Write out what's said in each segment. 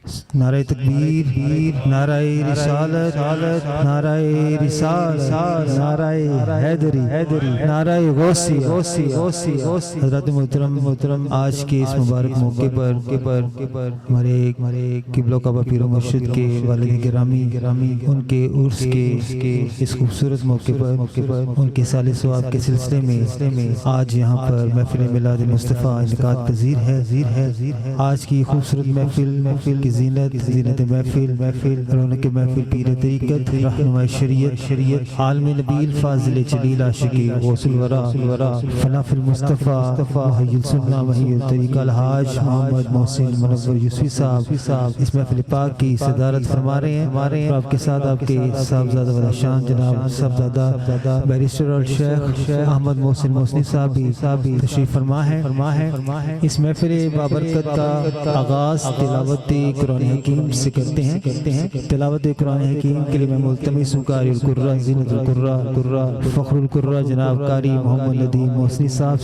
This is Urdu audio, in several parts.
نعرہ تکبیر، نعرہ رسالت، نعرہ رسالت، نعرہ حیدری، نعرہ غوثی۔ حضرات محترم، آج کے اس مبارک موقع پر ہمارے قبلہ کعبہ پیر و مرشد کے والد گرامی ان کے عرس کے اس خوبصورت موقع پر ان کے سال ثواب کے سلسلے میں آج یہاں پر محفل میلاد مصطفیٰ انعقاد پذیر ہے۔ آج کی خوبصورت محفل کی زینت محفل رونق محفل پیر طریقت رہنما شریعت عالم نبیل فاضل جلیل عاشقی غوث الورا فلاح المصطفیٰ محی السنہ محی الطریقہ الحاج محمد محسن منور یوسفی صاحب اس محفل پاک کی صدارت فرما رہے ہیں، اور آپ کے ساتھ آپ کے صاحبزادہ ولی شان جناب صاحبزادہ بیرسٹر اور شیخ احمد محسن محسنی صاحب بھی تشریف فرما ہے۔ اس محفل بابرکت کا آغاز تلاوت قرآن حکیم سے کرتے ہیں۔ تلاوت قرآن حکیم کے لیے میں ملتمس ہوں قاری القرہ زینت القرہ فخر القرہ جناب قاری محمد ندیم محسنی صاحب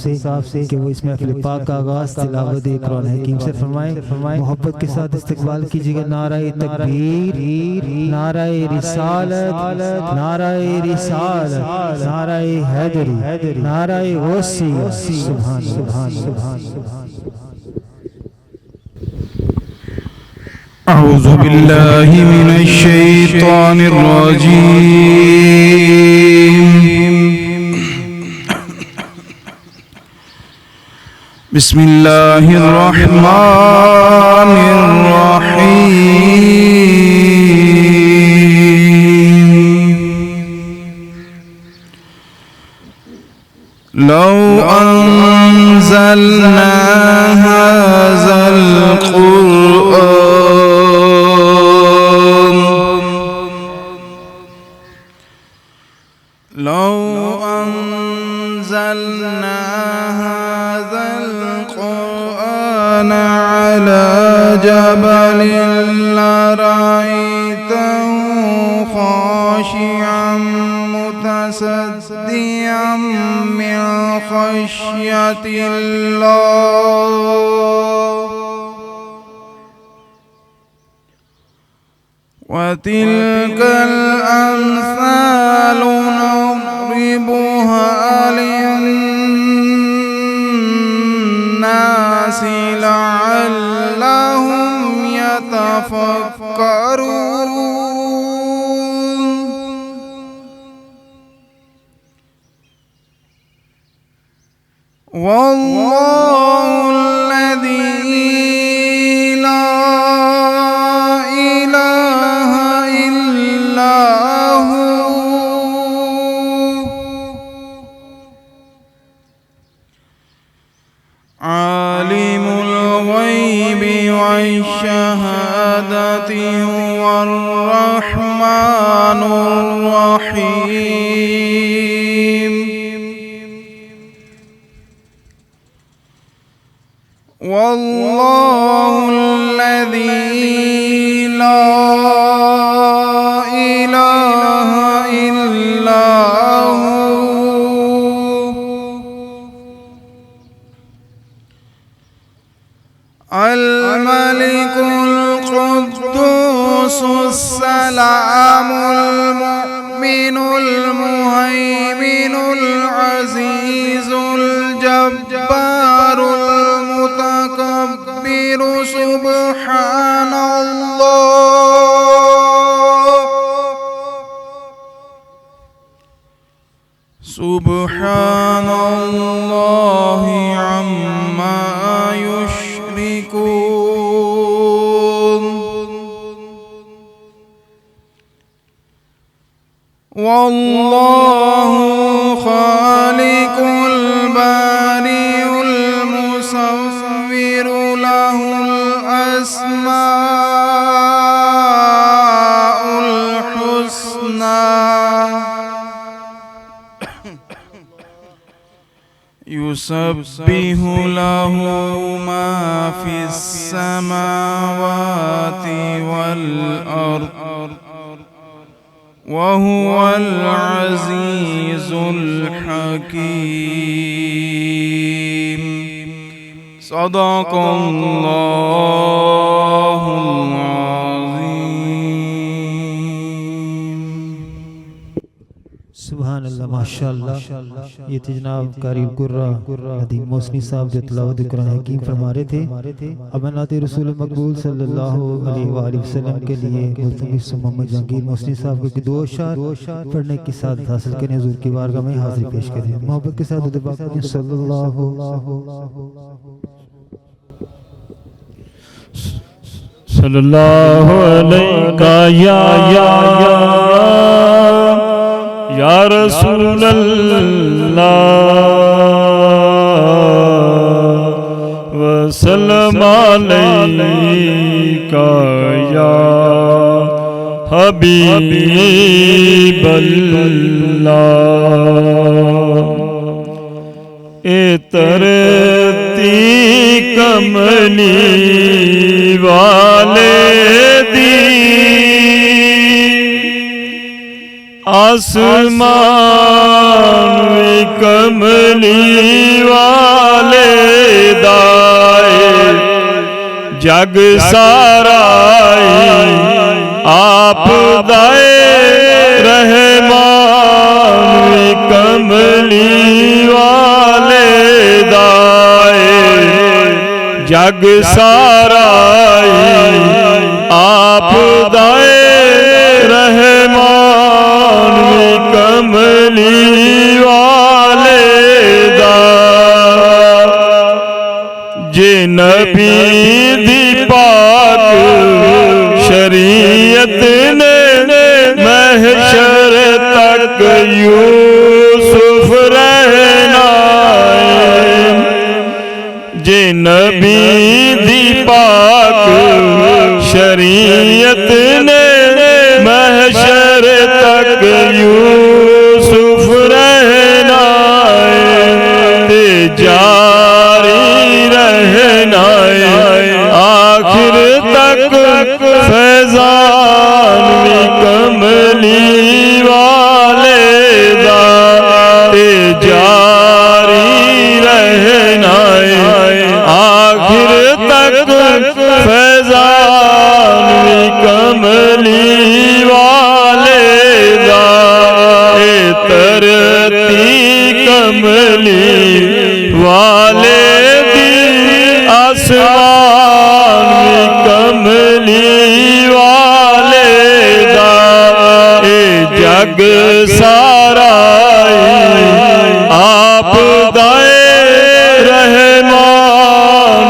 سے کہ وہ اس محفل پاک کا آغاز تلاوت قرآن حکیم سے فرمائیں۔ محبت کے ساتھ استقبال کیجئے گا نعرہ تکبیر، نعرہ رسالت، نعرہ حیدری، نعرہ غوثی۔ سبحان اعوذ باللہ من الشیطان الرجیم، بسم اللہ الرحمن الرحیم۔ لو انزلنا هذا القرآن على جبل لرأيته خاشعا متصدعا من خشية الله، وتلك الأمثال نضربها للناس لعلهم يتفكرون، والله الذي لا إله إلا هو عالم الغيب والشهادة هو الرحمن الرحيم، والله الذي لا إله إلا هو الملك القدوس السلام المؤمن المهيمن العزيز الجبار المتكبر، سبحان الله، سبحان الله عما يشركون، والله خالق البارئ المصور له الأسماء الحسنى، يسبح له ما في السماوات والأرض، وهو العزيز الحكيم، صدق الله العظيم۔ سبحان اللہ ماشاءاللہ. یہ تھے جناب قاری القرہ ندیم محسنی صاحب جو تلاوت قرآن حکیم فرما رہے تھے. اب میں نعت رسول مقبول صلی اللہ علیہ وآلہ وسلم کے لیے ملتمس محمد جہانگیر محسنی صاحب کے دو اشعار پڑھنے کی سعادت حاصل کریں. حضور کی بارگاہ میں حاضری پیش کریں. محبت کے ساتھ درود پاک پڑھیں. صلی اللہ صلی اللہ علیہ یا رسول اللہ وسلم علیکہ یا حبیب اللہ. اترتی کملی والے دی آسمان کملی والے دائے جگ سارا آپ دائے رحمان کملی والے دائے جگ سارا آپ دائے رحمان کملی والے دائے. جے نبی دی پاک شریعت نے محشر تک یوسف رہنا ہے. جے نبی دی پاک شریعت نے محشر تک یوسف رہنا ہے. تے جاری رہنا ہے آخر تک فیضان میں کملی والے دا. تے جاری رہنا ہے آخر تک فیضان میں کملی والے دا. ترتی کملی والے دی آسمان میں کملی والے دا. جگ سارا آپ دائے رحمان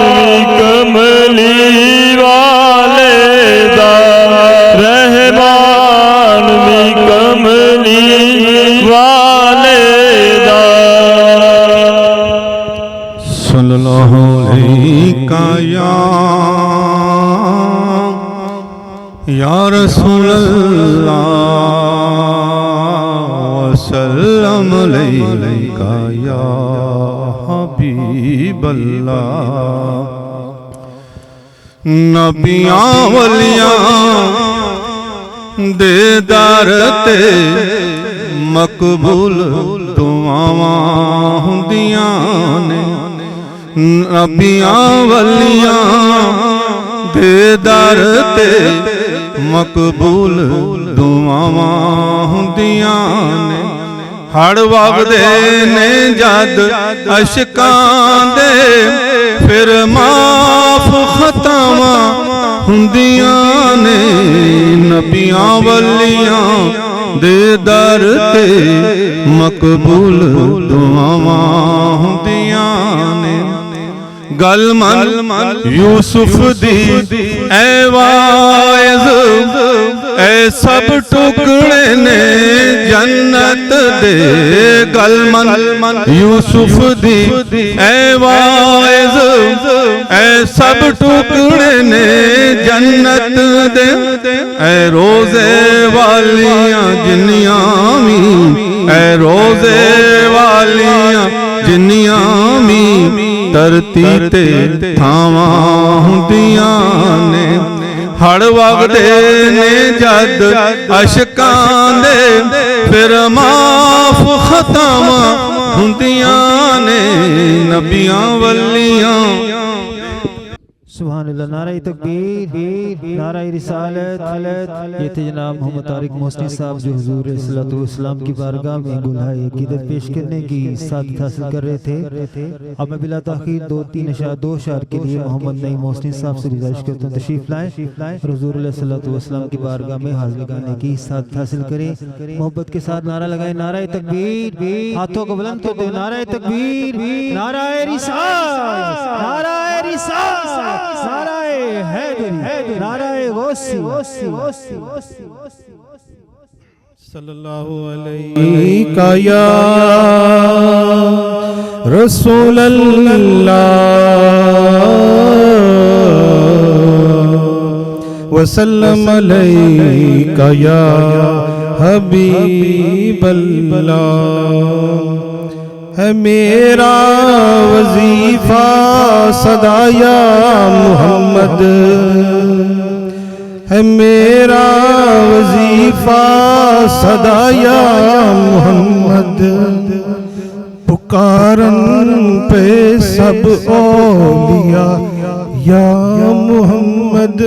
کملی والے دا. رحمان کملی والے دا. صلی اللہ علیہ یا رسول اللہ وسلم علیکہ یا حبیب اللہ. نبیاں ولیاں دے در تے مقبول دعاواں ہوندیاں نے. نبیاں ولیاں دے در تے مقبول دعاواں ہوندیاں نے. ہڑ وگدے نے جد اشکاں دے پھر معاف خطاواں ہوندیاں نے. نبیاں ولیاں دے در تے مقبول دعاواں ہوندیاں نے. گل من یوسف دی اے وائز اے سب ٹکڑے نے جنت دے. گل من یوسف دی اے وائز اے سب ٹکڑے نے جنت دے. اے روزے والیاں جنیاں می اے روزے والیاں جنیاں می ترتی تے تھاواں ہوندیاں نے. ہڑ وگدے نے جد اشکاں دے پھر معاف خطاواں ہوندیاں نے. نبیاں ولیاں سبحان اللہ، نعرہ تکبیر، نعرہ رسالت۔ یہ تھے جناب محمد طارق محسنی صاحب جو حضور صلی اللہ علیہ وسلم کی بارگاہ میں گلہائے عقیدت پیش کرنے کی سعادت حاصل کر رہے تھے۔ اب میں بلا تاخیر دو اشعار کے لیے محمد نعیم محسنی صاحب سے گزارش کرتا ہوں تشریف لائیں اور حضور صلی اللہ علیہ وسلم کی بارگاہ میں حاضری گانے کی سعادت حاصل کریں۔ محبت کے ساتھ نعرہ لگائیں، نعرہ تکبیر، ہاتھوں کو بلند کرتے ہوئے نعرہ تکبیر، نعرہ رسالت، نعرہ رسالت، نعرہ حیدری، نعرہ غوثی۔ صلی اللہ علیہ یا رسول اللہ وسلم علیک یا حبیب اللہ۔ ہے میرا وظیفہ صدا یا محمد، ہے میرا وظیفہ صدا یا محمد، پکارن پہ سب اولیاء یا محمد۔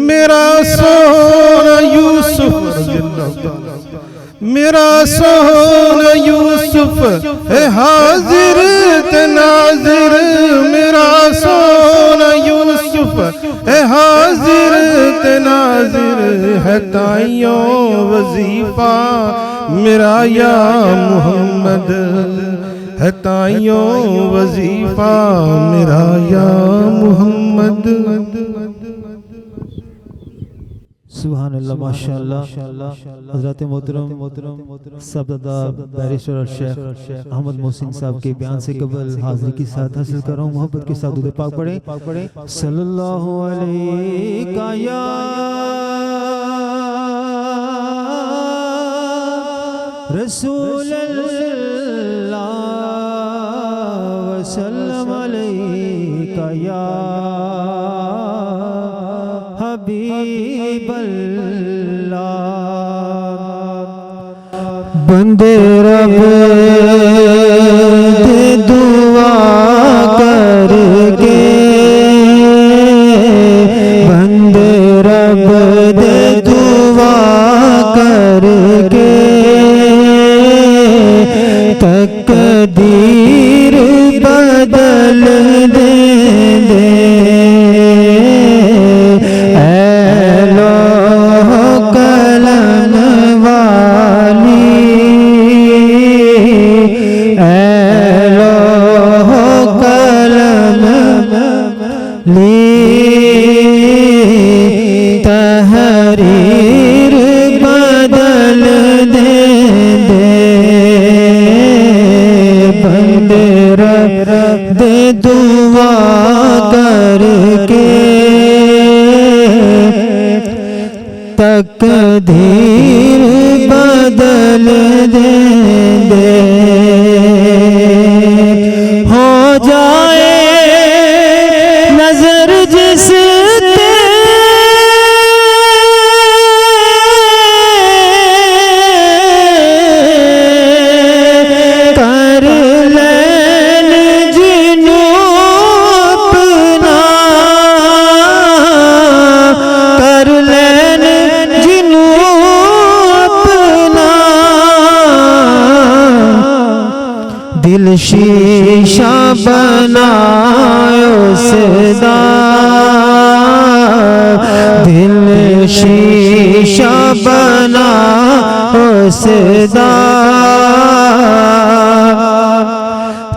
میرا سونا یوسف، میرا سونا یوسف ہے حاضر تناظر، میرا سونا یوسف ہے حاضر تناظر، ہے تائیوں وظیفہ میرا یا محمد، ہے تائیوں وظیفہ میرا یا محمد۔ سبحان اللہ، ماشاءاللہ۔ حضرات محترم صاحبزادہ بیرسٹر اور شیخ احمد محسن صاحب کے بیان سے قبل حاضری کی ساتھ حاصل کر رہا ہوں، محبت کے ساتھ درود پاک پڑھیں۔ صلی اللہ علیہ یا رسول اللہ وسلم علیک یا حبیب اللہ۔ بندے رب دے دعا کر کے، بندے رب دے دعا کر کے، تقدیر بدل دے دے، تحریر بدل دے دے، بندے رب دے دعا کر کے، تقدیر بدل دے دے، ہو جائے نظر جس دل شیشہ بنائے صدا، دل شیشہ بنائے صدا،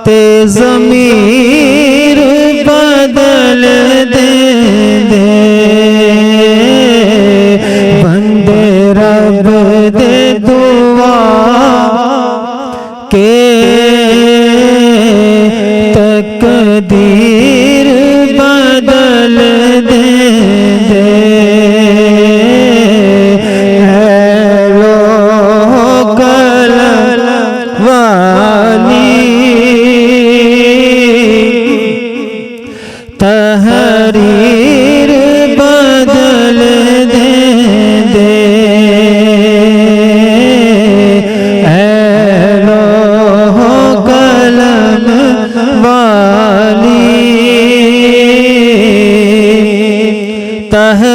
تے ضمیر بدل دے دے، بندے رب دے دعا کے، تقدیر بدل دے دے، اے لوکل والی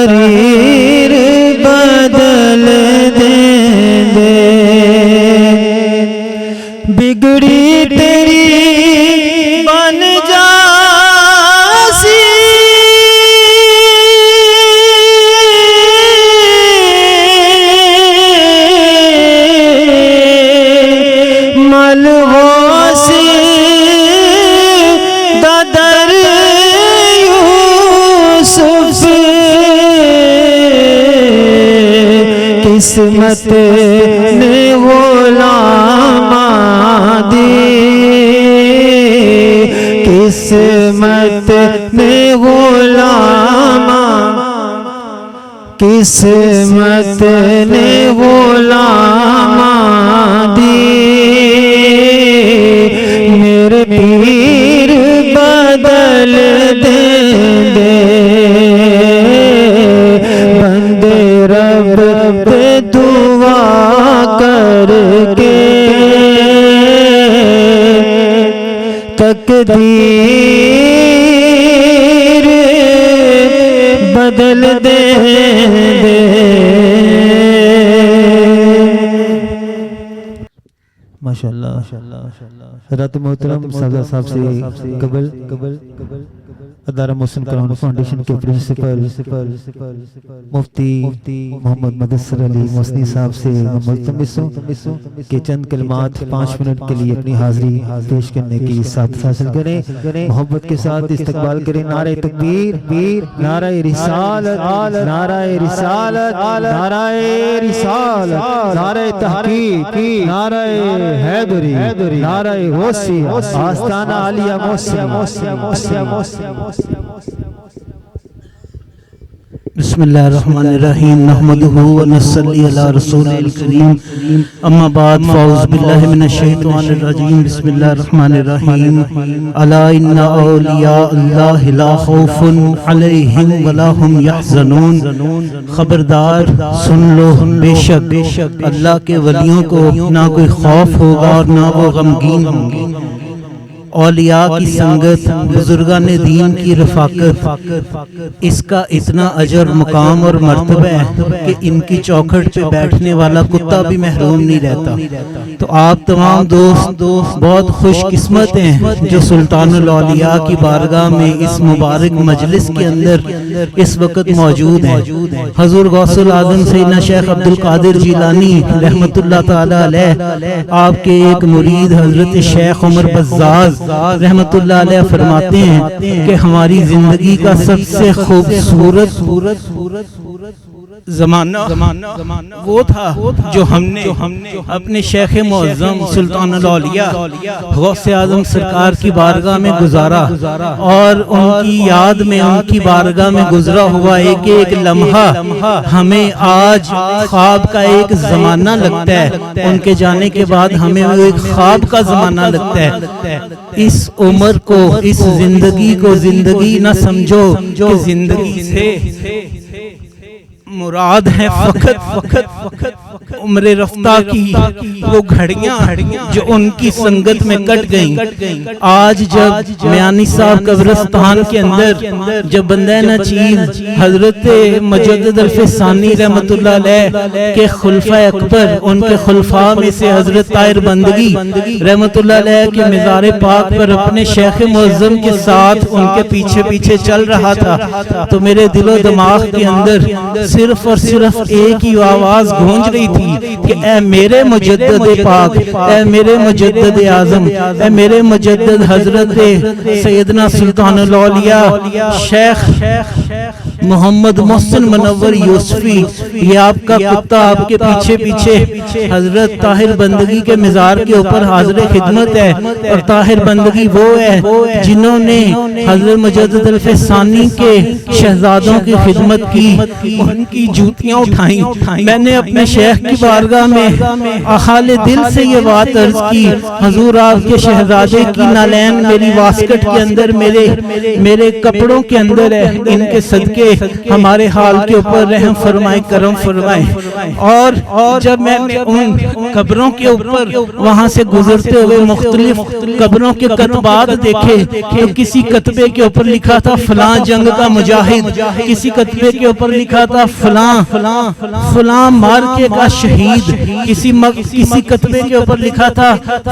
تحریر بدل دیں گے بگڑی تیری بن جاسی ملغوسی ددر یوسف قسمت نے غلام دی قسمت نے غلام قسمت نے غلام دی میرے پیر بدل دیں دے بندے رب پہ دعا کر کے تقدیر بدل دے ماشاءاللہ حضرت محترم صاحب سے قبل ادارہ محسن قرآن فاؤنڈیشن کے پرنسپل مفتی محمد مدثر علی محسنی صاحب سے ملتمس ہوں کہ چند کلمات 5 منٹ کے لیے اپنی حاضری پیش کرنے کی سعادت حاصل کریں محبت کے ساتھ استقبال کریں نعرہ تکبیر نعرہ رسالت نعرہ رسالت نعرہ رسالت نعرہ تحقیق نعرہ حیدری نعرہ غوثی آستانہ عالیہ محسن بسم اللہ الرحمن الرحیم نحمدہ ونصلی علی رسول الکریم اما بعد فاعوذ باللہ من الشیطان الرجیم بسم اللہ الرحمن الرحیم الا ان اولیاء اللہ لا خوف علیہم ولا هم یحزنون خبردار سن لو بے شک اللہ کے ولیوں کو نہ کوئی خوف ہوگا اور نہ وہ غمگین ہوں گے اولیاء کی سنگت بزرگان دین کی رفاقت اس کا اتنا اجر مقام اور مرتبہ ہے کہ ان کی چوکھٹ پہ بیٹھنے والا کتا بھی محروم نہیں رہتا تو آپ تمام دوست بہت خوش قسمت ہیں جو سلطان الاولیاء کی بارگاہ میں اس مبارک مجلس کے اندر اس وقت موجود ہیں حضور غوث العظم سیدنا شیخ عبدالقادر جیلانی رحمت اللہ تعالی علیہ آپ کے ایک مرید حضرت شیخ عمر بزاز رحمت اللہ علیہ فرماتے ہیں کہ ہماری زندگی کا سب سے خوبصورت زمانہ وہ تھا جو ہم نے اپنے شیخ معظم سلطان الاولیاء غوث اعظم سرکار کی بارگاہ میں گزارا اور ان کی یاد میں ان کی بارگاہ میں گزرا ہوا ایک ایک لمحہ ہمیں آج خواب کا ایک زمانہ لگتا ہے ان کے جانے کے بعد ہمیں ایک خواب کا زمانہ لگتا ہے اس عمر کو اس زندگی کو زندگی نہ سمجھو کہ زندگی سے مراد ہے فقط عمر رفتہ کی وہ گھڑیاں جو ان کی سنگت میں کٹ گئیں آج جب میانی صاحب قبرستان کے اندر جب بندہ نچیز حضرت مجدد الفسانی رحمت اللہ علیہ کے خلفۂ اکبر ان کے خلفاء میں سے حضرت طاہر بندگی رحمت اللہ علیہ کے مزار پاک پر اپنے شیخ معظم کے ساتھ ان کے پیچھے پیچھے چل رہا تھا تو میرے دل و دماغ کے اندر صرف اور صرف ایک ہی آواز گونج رہی تھی کہ اے میرے مجدد پاک اے میرے مجدد اعظم اے میرے مجدد حضرت سیدنا سلطان الاولیاء شیخ محمد محسن منور یوسفی یہ آپ کا کتا آپ کے پیچھے پیچھے حضرت طاہر بندگی کے مزار کے اوپر حاضر خدمت ہے اور طاہر بندگی وہ ہے جنہوں نے حضرت مجدد الفسانی کے شہزادوں کی خدمت کی ان کی جوتیاں اٹھائیں میں نے اپنے شیخ کی بارگاہ میں حال دل سے یہ بات عرض کی، حضور آپ کے شہزادے کی نالین میری واسکٹ کے اندر میرے کپڑوں کے اندر ہے، ان کے صدقے ہمارے حال کے اوپر رحم فرمائے، کرم فرمائے۔ اور جب میں نے ان قبروں کے اوپر وہاں سے گزرتے ہوئے مختلف قبروں کے کتبات دیکھے تو کسی کتبے کے اوپر لکھا تھا فلاں جنگ کا مجاہد، کسی کتبے کے اوپر لکھا تھا فلاں مارکے کا شہید، کسی کتبے کے اوپر لکھا تھا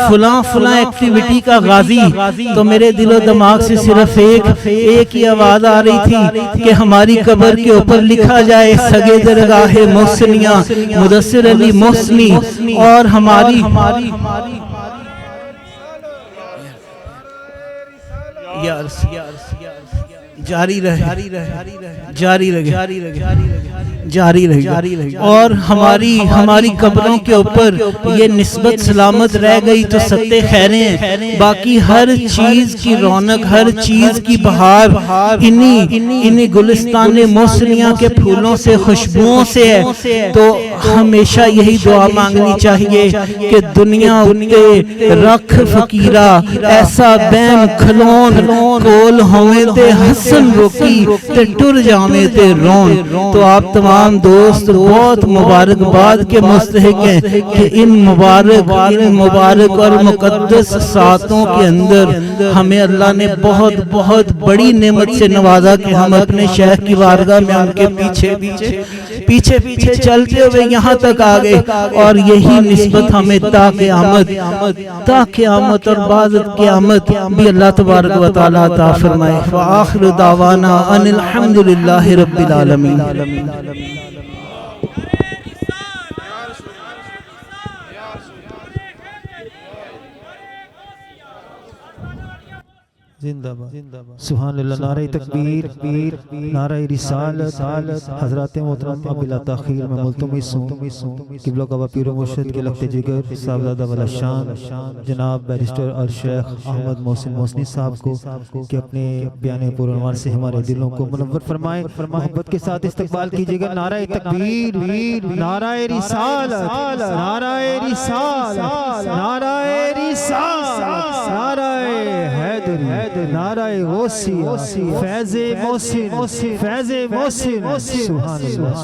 فلاں ایکٹیویٹی کا غازی۔ تو میرے دل و دماغ سے صرف ایک ہی آواز آ رہی تھی کہ ہماری قبر کے اوپر لکھا جائے سگے درگاہ محسنیاں مدثر علی محسنی، اور ہماری جاری رہے اور ہماری قبروں کے اوپر یہ نسبت سلامت رہ گئی تو ستے خیریں ہیں، باقی ہر چیز کی رونق، ہر چیز کی بہار انہی گلستان محسنیاں کے پھولوں سے، خوشبوؤں سے ہے۔ تو ہمیشہ یہی دعا مانگنی چاہیے کہ دنیا اتے رکھ فقیرہ ایسا بین کھلون کول ہوئے تے حسن روکی تے ٹر جاویں تے رون۔ تو آپ تمام دوست بہت مبارکباد کے مستحق ہیں کہ ان مبارک اور مقدس ساعتوں کے اندر ہمیں اللہ نے بہت بڑی نعمت سے نوازا کہ ہم اپنے شیخ کی بارگاہ میں ان کے پیچھے چلتے ہوئے یہاں تک آ گئے، اور یہی نسبت ہمیں تا قیامت اور بعد قیامت بھی اللہ تبارک و تعالیٰ عطا فرمائے۔ وآخر دعوانا ان الحمدللہ رب العالمین۔ زندہ باد، سبحان اللہ، نعرہ تکبیر، نعرہ رسالت۔ حضرات محترم بلا تاخیر میں ملتمس ہوں قبلہ کا پیر و مرشد کے لخت جگر صاحبزادہ والا شان جناب بیرسٹر اور شیخ احمد محسن محسنی صاحب کو کہ اپنے بیان پرعنوان سے ہمارے دلوں کو منور فرمائے۔ محبت کے ساتھ استقبال کیجئے گا نعرہ تکبیر، نعرہ رسالت، نعرہ رسالت، نعرہ رسالت، نعرہ حیدری، نعرہ غوثی، فیض محسن، فیض محسن، سبحان اللہ۔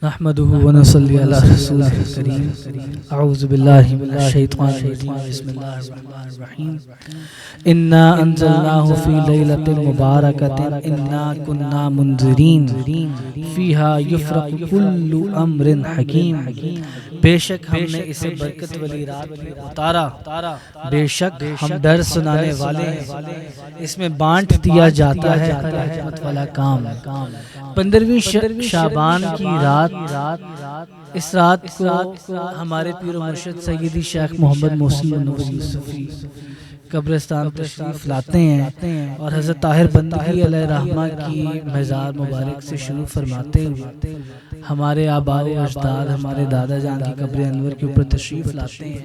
نحمده ونصلي على رسوله الكريم اعوذ بالله من الشيطان الرجيم بسم الله الرحمن الرحيم انا انزلناه في ليلة مباركة انا كنا منذرين فيها يفرق كل امر حكيم۔ بے شک ہم نے اسے برکت والی رات میں اتارا، بے شک ہم ڈر سنانے والے ہیں، اس میں بانٹ دیا جاتا ہے ہر حکمت والا کام۔ 15ویں شعبان کی رات، اس رات کو ہمارے پیر و مرشد سیدی شیخ محمد محسن منور یوسفی قبرستان تشریف لاتے ہیں، اور حضرت طاہر بندگی علیہ رحمہ کی مزار مبارک سے شروع فرماتے ہوئے ہمارے آباء و اجداد، ہمارے دادا جان کی قبر انور کے اوپر تشریف لاتے ہیں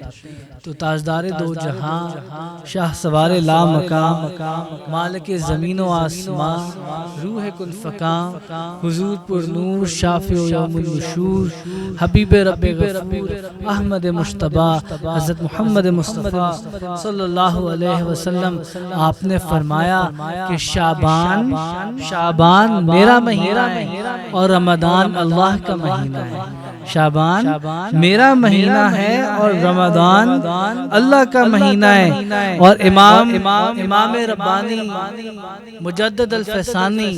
تو تاجدار دو جہاں، شاہ سوار لا مقام، مالک زمین و آسمان، روح کن فکاں، حضور پر نور، شافع یوم النشور، حبیب رب غفور، احمد مجتبیٰ، حضرت محمد مصطفیٰ صلی اللہ علیہ وسلم، آپ نے فرمایا کہ شعبان میرا مہینہ ہے اور رمضان اللہ کا مہینہ ہے۔ شعبان میرا مہینہ ہے اور رمضان اللہ کا مہینہ ہے۔ اور امام ربانی مجدد الفسانی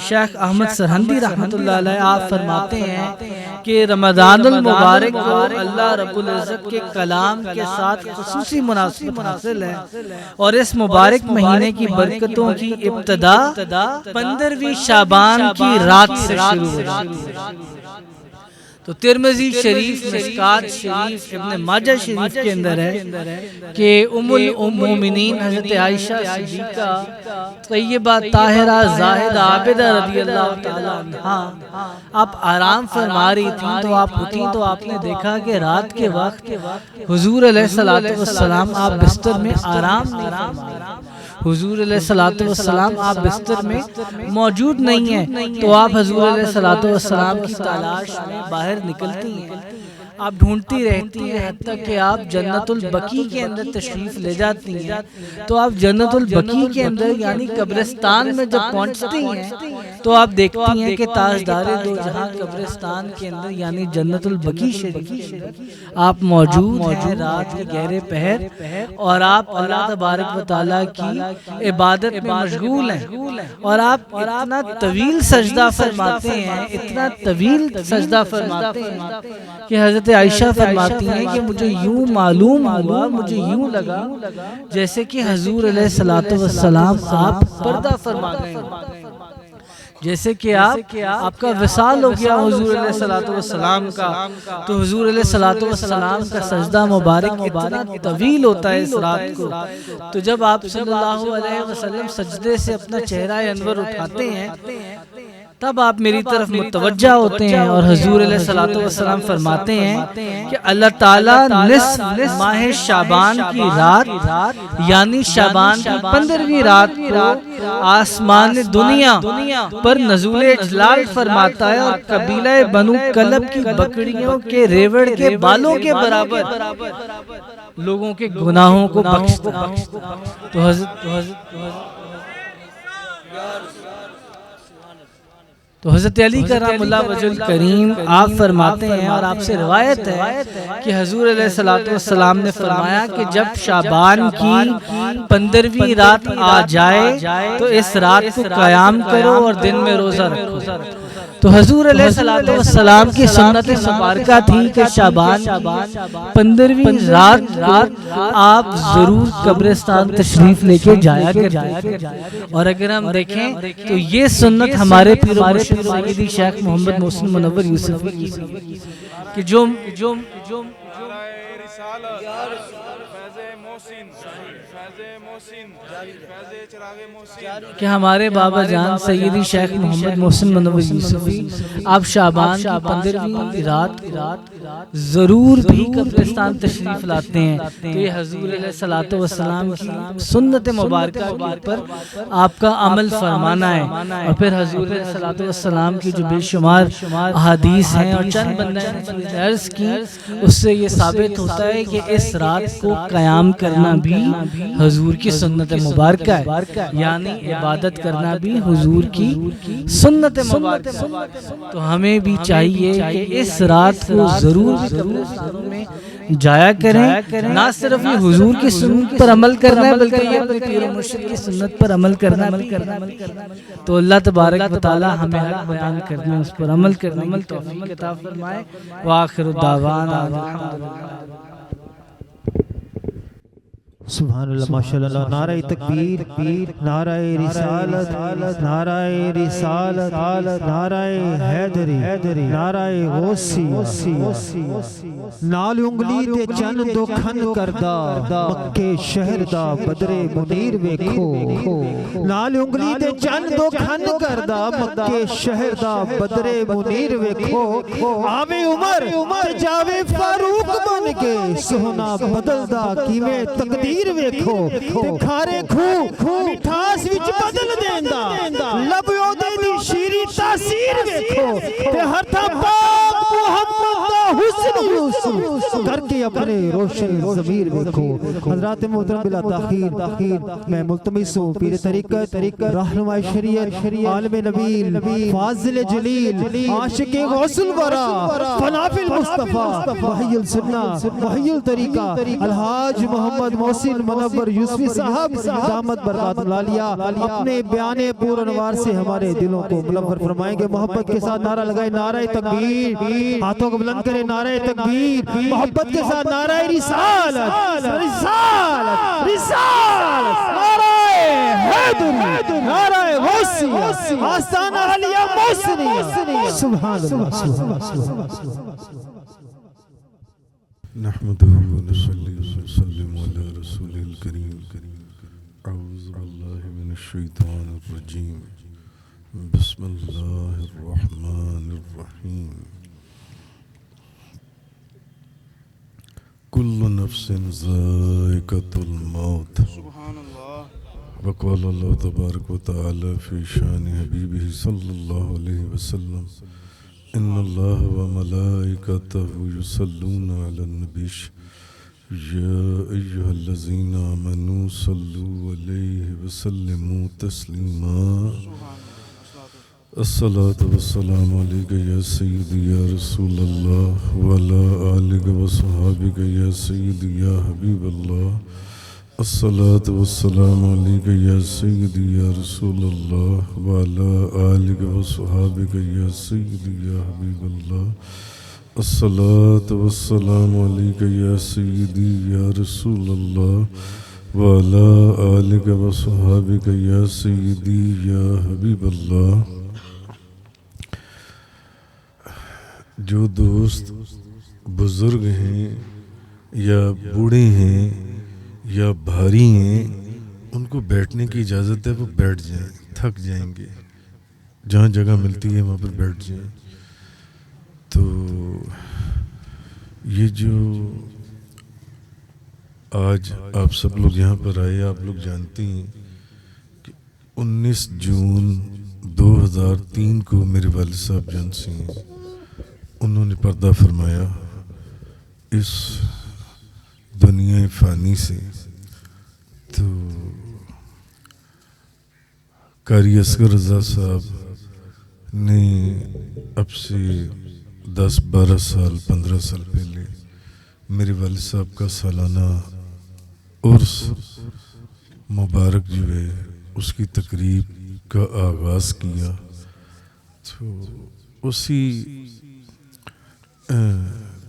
شیخ احمد سرہندی رحمت اللہ علیہ آپ فرماتے ہیں کہ رمضان المبارک کو اللہ رب العزت کے کلام کے ساتھ خصوصی مناسبت حاصل ہے، اور اس مبارک مہینے کی برکتوں کی ابتدا 15ویں شعبان کی رات سے شروع ہوتی ہے۔ تو ترمذی شریف، مشکات شریف، ابن ماجہ شریف کے اندر ہے کہ ام المومنین حضرت عائشہ صدیقہ طیبہ طاہرہ زاہدہ عابدہ رضی اللہ تعالیٰ عنہا آپ آرام فرما رہی تھیں تو آپ اٹھیں تو آپ نے دیکھا کہ رات کے وقت حضور علیہ السلام آپ بستر میں آرام نہیں فرما رہے، حضور علیہ الصلوۃ والسلام آپ بستر میں موجود نہیں ہیں تو آپ حضور علیہ الصلوۃ والسلام کی تلاش میں باہر نکلتی ہیں، آپ ڈھونڈتی رہتی ہیں حتیٰ کہ آپ جنت البقیع کے اندر تشریف لے جاتی ہیں۔ تو آپ جنت البقیع کے اندر یعنی قبرستان میں جب پہنچتی ہیں تو آپ دیکھتی ہیں کہ تاجدار دو جہاں قبرستان کے اندر یعنی جنت البقیع شریف آپ موجود ہیں رات کے گہرے پہر، اور آپ اللہ تبارک و تعالیٰ کی عبادت میں مشغول ہیں، اور آپ اتنا طویل سجدہ فرماتے ہیں، اتنا طویل سجدہ فرماتے ہیں کہ حضرت عائشہ فرماتی ہیں کہ مجھے یوں معلوم ہوا، مجھے یوں لگا جیسے کہ حضور علیہ الصلوۃ والسلام آپ پردہ فرما گئے ہیں، جیسے کہ آپ کا وصال ہو گیا حضور علیہ الصلوۃ والسلام کا۔ تو حضور علیہ الصلوۃ والسلام کا سجدہ مبارک اتنا طویل ہوتا ہے اس رات کو، تو جب آپ صلی اللہ علیہ وسلم سجدے سے اپنا چہرہ انور اٹھاتے ہیں تب آپ میری طرف متوجہ ہوتے ہیں، اور حضور علیہ الصلوۃ والسلام فرماتے ہیں کہ اللہ تعالیٰ نصف ماہ شعبان کی رات یعنی شعبان کی 15ویں رات کو آسمان دنیا پر نزول اجلال فرماتا ہے، اور قبیلہ بنو کلب کی بکریوں کے ریوڑ کے بالوں کے برابر لوگوں کے گناہوں کو بخشتا ہے۔ تو حضرت علی کرم اللہ وجہ الکریم آپ فرماتے ہیں، اور آپ سے روایت ہے کہ حضور علیہ الصلوۃ والسلام نے فرمایا کہ جب شعبان کی 15ویں رات آ جائے تو اس رات کو قیام کرو اور دن میں روزہ رکھو۔ تو حضور علیہ الصلوۃ والسلام کی سنت مبارکہ تھی کہ شعبان 15ویں رات آپ ضرور قبرستان تشریف لے کے جایا کرتے، اور اگر ہم دیکھیں تو یہ سنت ہمارے پیر و مرشد سیدی شیخ محمد محسن منور یوسفی کی کہ جو کہ ہمارے بابا جان سیدی شیخ محمد محسن منور یوسفی آپ شعبان کی 15ویں رات ضرور بھی قبرستان تشریف لاتے ہیں۔ تو یہ حضور علیہ الصلوۃ والسلام کی سنت مبارکہ کے اوپر آپ کا عمل فرمانا ہے، اور پھر حضور علیہ الصلوۃ والسلام کی جو بے شمار احادیث ہیں اور چند بندہ نے عرض کی، اس سے یہ ثابت ہوتا ہے کہ اس رات کو قیام کرنا بھی حضور کی سنت مبارکہ ہے، یعنی عبادت کرنا بھی حضور کی سنت مبارکہ۔ تو ہمیں بھی چاہیے کہ اس رات کو ضرور قبرستانوں میں جایا کریں، نہ صرف یہ حضور کی سنت پر عمل کرنا ہے بلکہ یہ اپنے پیر و مرشد کی سنت پر عمل کرنا بھی۔ تو اللہ تبارک و تعالی ہمیں حق بیان کرنے اس پر عمل کرنے کی توفیق عطا فرمائے۔ وآخر الدعوانا سبحان اللہ، ماشاءاللہ، نعرہ تکبیر، نعرہ رسالت، نعرہ رسالت، نعرہ حیدری، نعرہ غوثی، نال انگلی تے چن دو کھن کردا مکے شہر دا بدر منیر ویکھو، نال انگلی تے چن دو کھن کردا مکے شہر دا بدر منیر ویکھو، آوے عمر تے جاوے فاروق بن کے سونا بدل دا کیویں تقدیر ویکھو، تے کھارے کھو مٹھاس وچ بدل دیندا لب اودے دی شیری تاثیر ویکھو، تے ہر تھا پاک محمد دا حسن یوسف کر کے اپنے روشن ضمیر ویکھو۔ حضرات محترم بلا تاخیر میں ملتمس ہوں پیر طریقت، رہنما شریعت، عالم نبیل، فاضل جلیل، عاشق غوث الورا، فناف المصطفیٰ، وحی السنہ، وحی الطریقہ، الحاج محمد محسن منور یوسفی صاحب دامت برکات العالیہ اپنے بیان پور انوار سے ہمارے دلوں کو منور فرمائیں گے۔ محبت کے ساتھ نعرہ لگائیں، نعرہ تکبیر، ہاتھوں کو بلند کریں، نعرہ تکبیر، محبت کے ساتھ نعرہ رسالت، رسالت، رسالت، نعرہ حیدری، نعرہ غوثی، آستانہ علیہ محسنی، سبحان اللہ، سبحان اللہ۔ نحمده ونصلي ونسلم على رسول الكريم أعوذ بالله من الشيطان الرجيم بسم الله الرحمن الرحيم كل نفس ذائقة الموت وقال اللہ تبارک و تعالی فی شان حبیبہ صلی اللہ علیہ وسلم ان اللہ و ملائکتہ یصلون علی النبی یا ایہا الذین آمنوا صلوا علیہ وسلموا تسلیما الصلاة والسلام علیک یا سیدی یا رسول اللہ وعلی آلک و صحابک یا سیدی یا حبیب اللہ الصلاة والسلام علیک یا سیدی یا رسول اللہ وعلی آلک و صحابک یا سیدی یا حبیب اللہ الصلاة والسلام علیک یا سیدی یا رسول اللہ وعلی آلک و صحابک یا سیدی یا حبیب اللہ۔ جو دوست بزرگ ہیں یا بوڑھے ہیں یا بھاری ہیں ان کو بیٹھنے کی اجازت ہے، وہ بیٹھ جائیں، تھک جائیں گے، جہاں جگہ ملتی ہے وہاں پر بیٹھ جائیں۔ تو یہ جو آج آپ سب لوگ یہاں پر آئے، آپ لوگ جانتے ہیں کہ 19 جون 2003 کو میرے والد صاحب جان سے ہیں، انہوں نے پردہ فرمایا اس دنیا فانی سے۔ تو قاری اصغر رضا صاحب نے اب سے 10-12 سال 15 سال پہلے میرے والد صاحب کا سالانہ عرس مبارک جو ہے اس کی تقریب کا آغاز کیا۔ تو اسی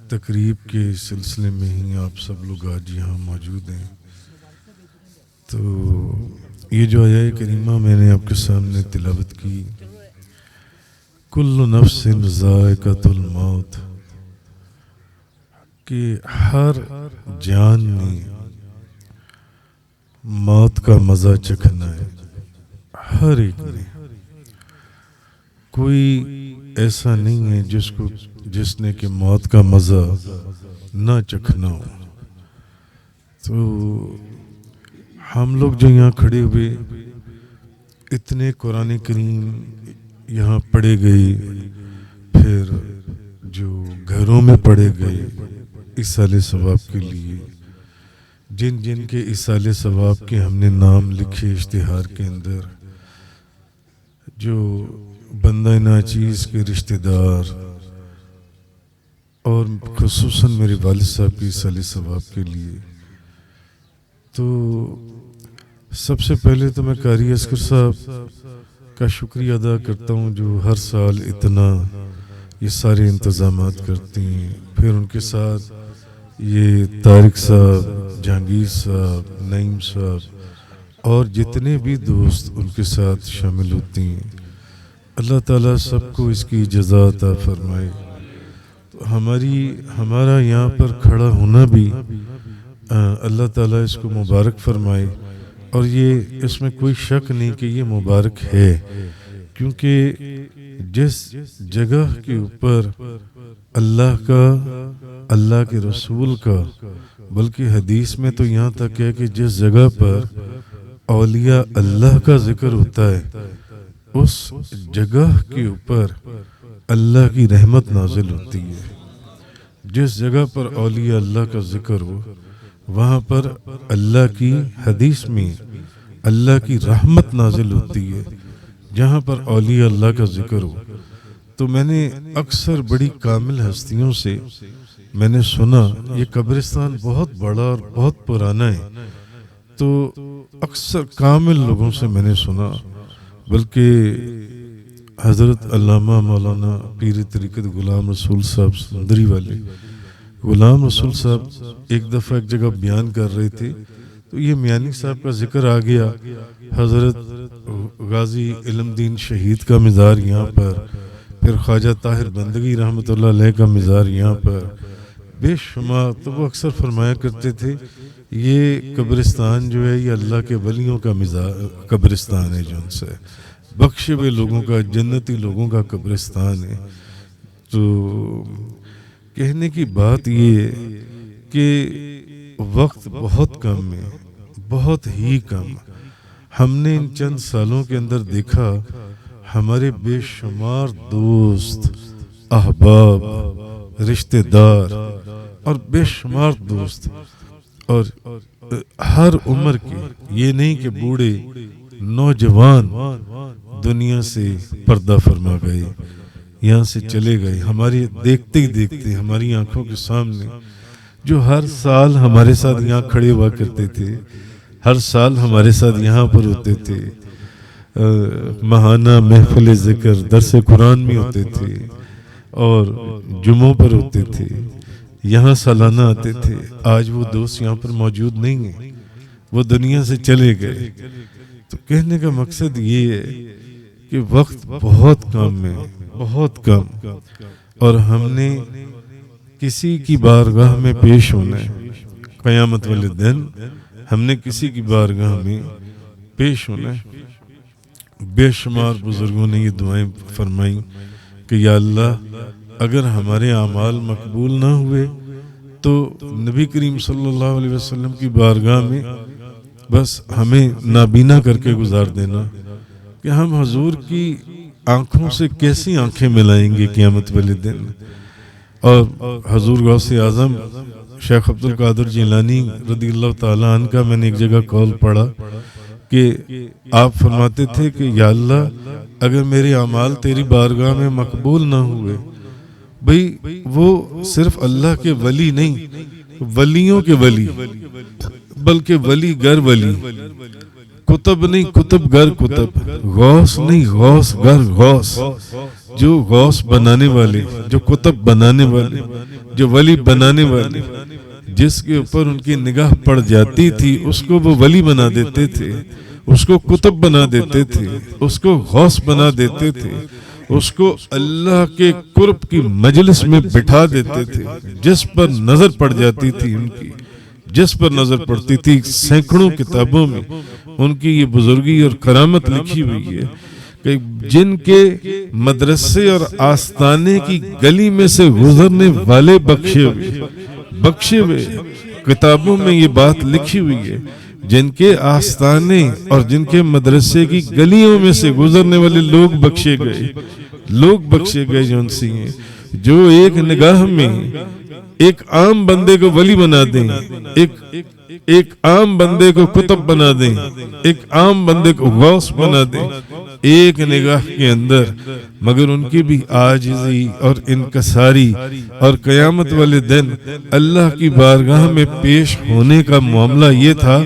تقریب کے سلسلے میں ہی آپ سب لوگ آج یہاں موجود ہیں۔ تو یہ جو آیہ کریمہ میں نے آپ کے سامنے تلاوت کی، کل نفس ذائقۃ الموت، کہ ہر جان نے موت کا مزہ چکھنا ہے، ہر ایک نے، کوئی ایسا نہیں ہے جس نے کہ موت کا مزہ نہ چکھنا ہو۔ تو ہم لوگ جو یہاں کھڑے ہوئے اتنے قرآن کریم یہاں پڑھے گئے، پھر جو گھروں میں پڑھے گئے ایصال ثواب کے لیے، جن جن کے ایصال ثواب کے ہم نے نام لکھے اشتہار کے اندر، جو بندہ ناچیز کے رشتہ دار اور خصوصاً میرے والد صاحب کی ایصال ثواب کے لیے، تو سب سے پہلے تو میں قاری اصغر صاحب کا شکریہ ادا کرتا ہوں جو ہر سال اتنا یہ سارے انتظامات کرتے ہیں۔ پھر ان کے ساتھ یہ طارق صاحب، جہانگیر صاحب، نعیم صاحب اور جتنے بھی دوست ان کے ساتھ شامل ہوتے ہیں، اللہ تعالیٰ سب کو اس کی جزا عطا فرمائے۔ ہمارا یہاں پر کھڑا ہونا بھی اللہ تعالیٰ اس کو مبارک فرمائے، اور یہ اس میں کوئی شک نہیں کہ یہ مبارک ہے، کیونکہ جس جگہ کے اوپر اللہ کا، اللہ کے رسول کا، بلکہ حدیث میں تو یہاں تک ہے کہ جس جگہ پر اولیاء اللہ کا ذکر ہوتا ہے اس جگہ کے اوپر اللہ کی رحمت نازل ہوتی ہے۔ جس جگہ پر اولیاء اللہ کا ذکر ہو وہاں پر اللہ کی، حدیث میں اللہ کی رحمت نازل ہوتی ہے جہاں پر اولیاء اللہ کا ذکر ہو۔ تو میں نے اکثر بڑی کامل ہستیوں سے میں نے سنا، یہ قبرستان بہت بڑا اور بہت پرانا ہے، تو اکثر کامل لوگوں سے میں نے سنا، بلکہ حضرت علامہ مولانا پیر طریقت غلام رسول صاحب سندری والے غلام رسول صاحب ایک دفعہ ایک جگہ بیان کر رہے تھے، تو یہ میانی صاحب کا ذکر آ گیا، حضرت غازی علم دین شہید کا مزار یہاں پر، پھر خواجہ طاہر بندگی رحمۃ اللہ علیہ کا مزار یہاں پر، بے شمار۔ تو وہ اکثر فرمایا کرتے تھے یہ قبرستان جو ہے یہ اللہ کے ولیوں کا قبرستان ہے، جو ان سے بخشے ہوئے لوگوں کا، جنتی لوگوں کا قبرستان ہے۔ تو کہنے کی بات یہ ہے کہ وقت بہت کم ہے، بہت ہی کم۔ ہم نے ان چند سالوں کے اندر دیکھا ہمارے بے شمار دوست، احباب، رشتہ دار اور بے شمار دوست، اور ہر عمر کے، یہ نہیں کہ بوڑھے، نوجوان دنیا سے پردہ فرما گئے، یہاں سے چلے گئے. ہماری دیکھتے ہی دیکھتے ہماری آنکھوں کے سامنے جو ہر سال ہمارے ساتھ یہاں کھڑے ہوا کرتے تھے، ہر سال ہمارے ساتھ یہاں پر ہوتے تھے، ماہانہ محفل ذکر درس قرآن میں ہوتے تھے اور جمعوں پر ہوتے تھے، یہاں سالانہ آتے تھے، آج وہ دوست یہاں پر موجود نہیں ہیں، وہ دنیا سے چلے گئے. تو کہنے کا مقصد یہ ہے کہ وقت بہت کم ہے، بہت کم، اور ہم نے کسی کی بارگاہ میں پیش ہونا ہے. قیامت والے دن ہم نے کسی کی بارگاہ میں پیش ہونا ہے. بے شمار بزرگوں نے یہ دعائیں فرمائیں کہ یا اللہ اگر ہمارے اعمال مقبول نہ ہوئے تو نبی کریم صلی اللہ علیہ وسلم کی بارگاہ میں بس ہمیں نابینا کر کے گزار دینا، کہ ہم حضور کی آنکھوں سے کیسی آنکھیں ملائیں گے قیامت والے دن. اور حضور غوث اعظم شیخ عبد القادر جیلانی رضی اللہ تعالیٰ عنہ کا میں نے ایک جگہ قول پڑھا کہ آپ فرماتے تھے کہ یا اللہ اگر میرے اعمال تیری بارگاہ میں مقبول نہ ہوئے، بھئی وہ صرف اللہ کے ولی نہیں، ولیوں کے ولی، بلکہ ولی گر ولی، کتب نہیں کتب گر کتب، غوث نہیں غوث گر غوث، جو غوث بنانے والے، جو کتب بنانے والے، جو ولی بنانے والے، جس کے اوپر ان کی نگاہ پڑ جاتی تھی اس کو وہ ولی بنا دیتے تھے، اس کو کتب بنا دیتے تھے، اس کو غوث بنا دیتے تھے، اس کو اللہ کے قرب کی مجلس میں بٹھا دیتے تھے. جس پر نظر پڑ جاتی تھی ان کی، جس پر نظر پڑتی تھی، سینکڑوں کتابوں میں ان کی یہ بزرگی اور کرامت لکھی ہوئی ہے کہ جن کے مدرسے اور آستانے کی گلی میں سے گزرنے والے بخشے ہوئے کتابوں میں یہ بات لکھی ہوئی ہے، جن کے آستانے اور جن کے مدرسے کی گلیوں میں سے گزرنے والے لوگ بخشے گئے جون سی ہیں، جو ایک نگاہ میں ایک عام بندے کو ولی بنا دیں، ایک عام بندے کو کتب بنا دیں، ایک عام بندے کو غوث بنا دیں ایک نگاہ کے اندر. مگر ان کی بھی عاجزی اور انکساری اور قیامت والے دن اللہ کی بارگاہ میں پیش ہونے کا معاملہ یہ تھا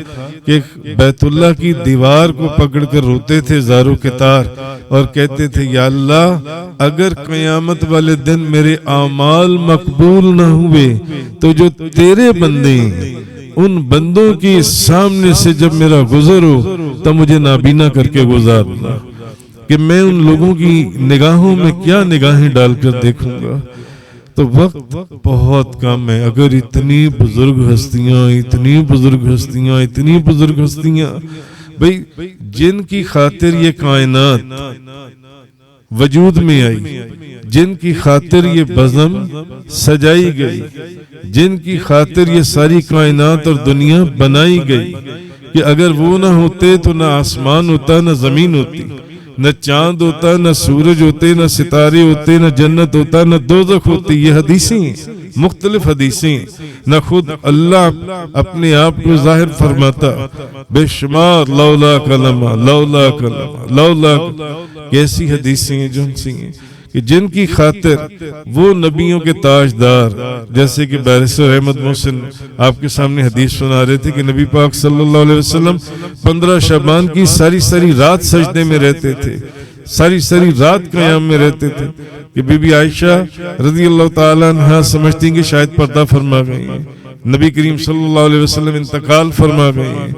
کہ بیت اللہ کی دیوار کو پکڑ کر روتے تھے زاروں کے تار اور کہتے تھے یا اللہ اگر قیامت والے دن میرے اعمال مقبول نہ ہوئے تو جو تیرے بندے ہیں ان بندوں کی سامنے سے جب میرا گزر ہو تو مجھے نابینا کر کے گزارنا، کہ میں ان لوگوں کی نگاہوں میں کیا نگاہیں ڈال کر دیکھوں گا. تو وقت بہت کم ہے. اگر اتنی بزرگ ہستیاں بھئی جن کی خاطر یہ کائنات وجود میں آئی، جن کی خاطر یہ بزم سجائی گئی، جن کی خاطر یہ ساری کائنات اور دنیا بنائی گئی، کہ اگر وہ نہ ہوتے تو نہ آسمان ہوتا، نہ زمین ہوتی، نہ چاند ہوتا، نہ سورج ہوتے، نہ ستارے ہوتے، نہ جنت ہوتا، نہ دوزخ ہوتی. یہ حدیثیں ہیں، مختلف حدیثیں ہیں. نہ خود اللہ اپنے آپ کو ظاہر فرماتا، بے شمار لولا کیسی حدیثیں ہیں جو سی ہیں کہ جن کی خاطر وہ نبیوں کے تاجدار، جیسے کہ بارسٹر احمد محسن آپ کے سامنے حدیث سنا رہے تھے کہ نبی پاک صلی اللہ علیہ وسلم 15 شعبان کی ساری رات سجدے میں رہتے تھے، ساری رات قیام میں رہتے تھے، کہ بی بی عائشہ رضی اللہ تعالیٰ عنہ سمجھتی ہیں کہ شاید پردہ فرما گئی ہیں، نبی کریم صلی اللہ علیہ وسلم انتقال فرما گئے ہیں.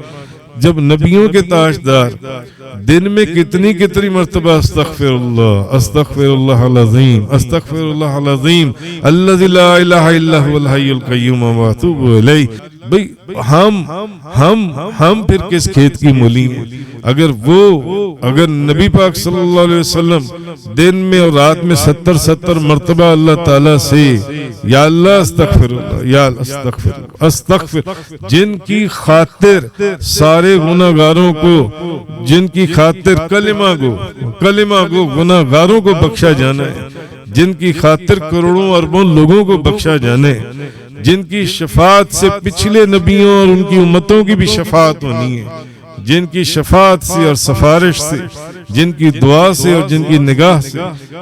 جب نبیوں کے تاجدار دن میں کتنی مرتبہ استغفر اللہ العظیم الذی لا الہ الا هو الحی القیوم واتوب الیہ بھئی ہم پھر کس کھیت کی مولی ہیں؟ اگر نبی پاک صلی اللہ علیہ وسلم دن میں اور رات میں 70 مرتبہ اللہ تعالیٰ سے یا اللہ استغفر اللہ یا استغفر جن کی خاطر سارے گناہ گاروں کو جن کی خاطر کلمہ کو گناہ گاروں کو بخشا جانا ہے، جن کی خاطر کروڑوں اربوں لوگوں کو بخشا جانے، جن کی شفاعت سے پچھلے نبیوں اور ان کی امتوں کی بھی شفاعت ہونی ہے، جن کی شفاعت سے اور سفارش سے، جن کی دعا سے اور جن کی نگاہ سے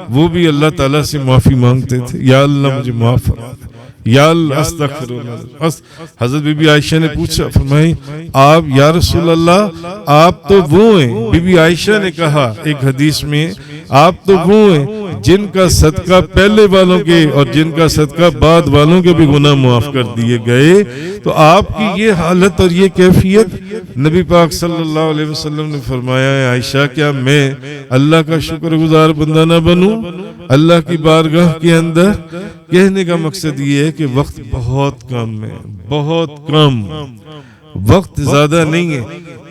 وہ بھی اللہ تعالیٰ سے معافی مانگتے تھے، یا اللہ مجھے معاف فرما دے، یا اللہ استغفر اللہ۔ حضرت بی بی عائشہ نے پوچھا، فرمائی آپ یا رسول اللہ آپ تو وہ ہیں، بی بی عائشہ نے کہا ایک حدیث میں آپ تو وہ ہیں جن کا صدقہ پہلے والوں کے اور جن کا صدقہ بعد والوں کے بھی گناہ معاف کر دیے گئے، تو آپ کی یہ حالت اور یہ کیفیت، نبی پاک صلی اللہ علیہ وسلم نے فرمایا ہے عائشہ کیا میں اللہ کا شکر گزار بندہ نہ بنوں؟ اللہ کی بارگاہ کے اندر کہنے کا مقصد یہ ہے کہ وقت بہت کم ہے، بہت کم وقت زیادہ نہیں ہے۔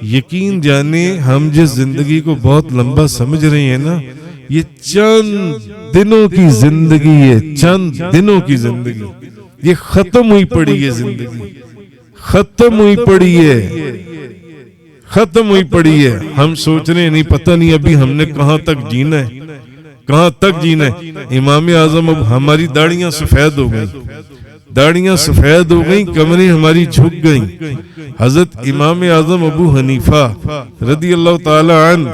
یقین جانے ہم جس زندگی کو بہت لمبا سمجھ رہے ہیں نا، یہ چند دنوں کی زندگی ہے، چند دنوں کی زندگی، یہ ختم ہوئی پڑی ہے زندگی، ختم ہوئی پڑی ہے۔ ہم سوچ رہے ہیں نہیں پتہ نہیں ابھی ہم نے کہاں تک جینا ہے، کہاں تک جینا ہے۔ امام اعظم اب ہماری داڑیاں سفید ہو گئیں، کمریں ہماری جھک گئیں۔ حضرت امام اعظم ابو حنیفہ رضی اللہ تعالی عنہ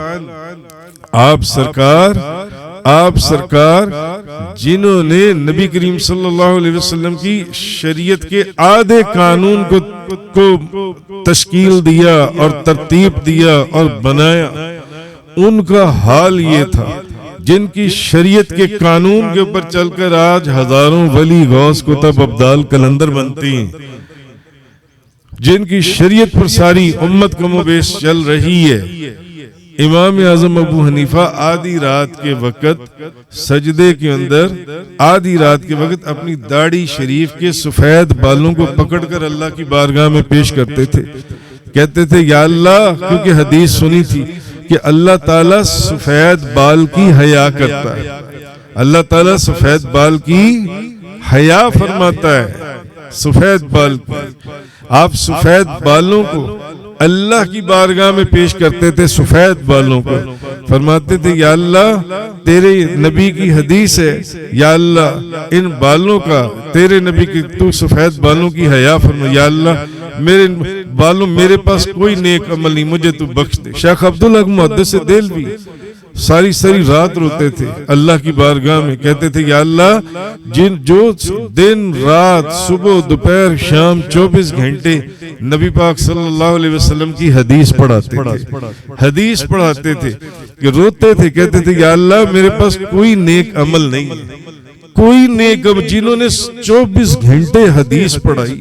آپ سرکار جنہوں نے نبی کریم صلی اللہ علیہ وسلم کی شریعت کے آدھے قانون کو تشکیل دیا اور ترتیب دیا اور بنایا، ان کا حال یہ تھا جن کی شریعت کے قانون کے اوپر چل کر آج ہزاروں ولی غوث کتب ابدال کلندر بنتی ہیں، جن کی شریعت پر ساری امت کم و بیش چل رہی ہے۔ امام اعظم ابو حنیفہ آدھی رات کے وقت سجدے کے اندر آدھی رات کے وقت اپنی داڑھی شریف کے سفید بالوں کو پکڑ کر اللہ کی بارگاہ میں پیش کرتے تھے، کہتے تھے یا اللہ، کیونکہ حدیث سنی تھی کہ اللہ تعالیٰ سفید بال کی حیا کرتا ہے، اللہ تعالیٰ سفید بال کی حیا فرماتا ہے، سفید بال کی۔ آپ سفید بالوں کو اللہ کی بارگاہ میں پیش کرتے تھے، سفید بالوں کو فرماتے تھے یا اللہ تیرے نبی کی حدیث ہے، یا اللہ ان بالوں کا تیرے نبی کی تو سفید بالوں کی حیا فرما، یا اللہ میرے بالوں میرے پاس کوئی نیک عمل نہیں، مجھے تو بخش دے۔ شیخ عبدالحق محدث دہلوی ساری رات روتے تھے اللہ کی بارگاہ میں، کہتے تھے یا اللہ جو دن رات صبح دوپہر شام 24 گھنٹے نبی پاک صلی اللہ علیہ وسلم کی حدیث پڑھاتے تھے کہ روتے تھے، کہتے تھے یا اللہ میرے پاس کوئی نیک عمل نہیں، کوئی نیک عمل، جنہوں نے 24 گھنٹے حدیث پڑھائی،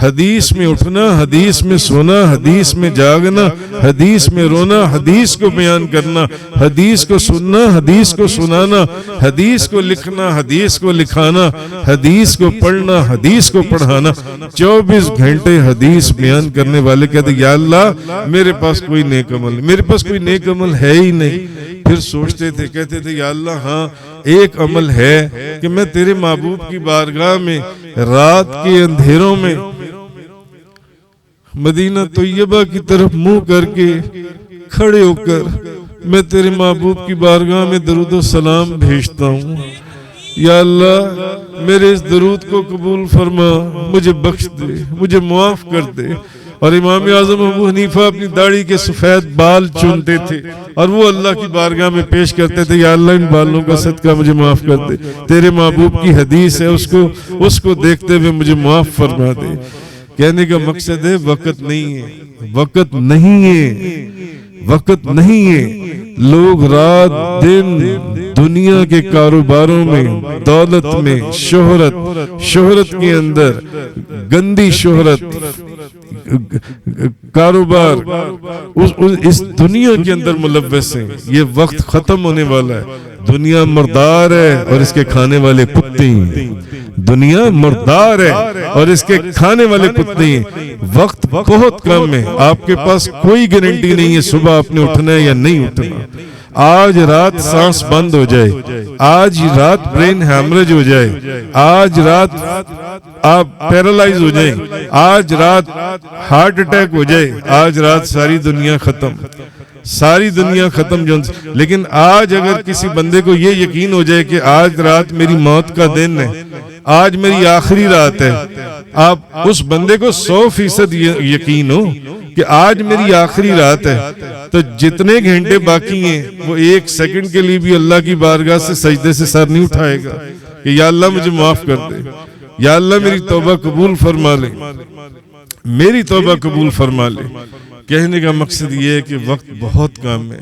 حدیث میں اٹھنا، حدیث میں سونا، حدیث میں جاگنا، حدیث میں رونا، حدیث کو بیان کرنا، حدیث کو سننا، حدیث کو سنانا، حدیث کو لکھنا، حدیث کو لکھانا، حدیث کو پڑھنا، حدیث کو پڑھانا، 24 گھنٹے حدیث بیان کرنے والے کہتے یا اللہ میرے پاس کوئی نیک عمل نہیں، میرے پاس کوئی نیک عمل ہے ہی نہیں۔ پھر سوچتے تھے، کہتے تھے یا اللہ ہاں ایک عمل ہے کہ میں تیرے محبوب کی بارگاہ میں رات کے اندھیروں میں مدینہ طیبہ کی طرف منہ کر کے کھڑے ہو کر میں تیرے محبوب کی بارگاہ میں درود و سلام بھیجتا ہوں، یا اللہ میرے اس درود کو قبول فرما، مجھے بخش دے، مجھے معاف کر دے۔ اور امام اعظم ابو حنیفہ اپنی داڑھی کے سفید بال چنتے تھے اور وہ اللہ کی بارگاہ میں پیش کرتے تھے یا اللہ ان بالوں کا صدقہ مجھے معاف کر دے، تیرے محبوب کی حدیث ہے اس کو دیکھتے ہوئے مجھے معاف فرما دے۔ کہنے کا مقصد ہے وقت نہیں ہے، لوگ رات دن دنیا کے کاروباروں میں، دولت میں، شہرت کے اندر گندی شہرت، کاروبار، اس دنیا کے اندر ملوث ہیں۔ یہ وقت ختم ہونے والا ہے، دنیا مردار ہے اور اس کے کھانے والے کتے ہیں، دنیا مردار ہے اور اس کے کھانے والے کتے ہیں. وقت بہت کم ہے. آپ کے پاس کوئی گارنٹی نہیں ہے صبح آپ نے اٹھنا ہے یا نہیں اٹھنا. آج رات سانس بند ہو جائے, آج رات برین ہیمریج ہو جائے, آج رات آپ پیرالائز ہو جائیں, آج رات ہارٹ اٹیک ہو جائے, آج رات ساری دنیا ختم, ساری دنیا ختم. لیکن آج اگر کسی بندے کو یہ یقین ہو جائے کہ آج رات میری موت کا دن ہے, آج میری آخری رات ہے, آپ اس بندے کو 100% یقین ہو کہ آج میری آخری رات ہے, تو جتنے گھنٹے باقی ہیں وہ 1 سیکنڈ کے لیے بھی اللہ کی بارگاہ سے سجدے سے سر نہیں اٹھائے گا کہ یا اللہ مجھے معاف کر دے, یا اللہ میری توبہ قبول فرما لے, میری توبہ قبول فرما لے. کہنے کا مقصد یہ ہے کہ وقت بہت کم ہے,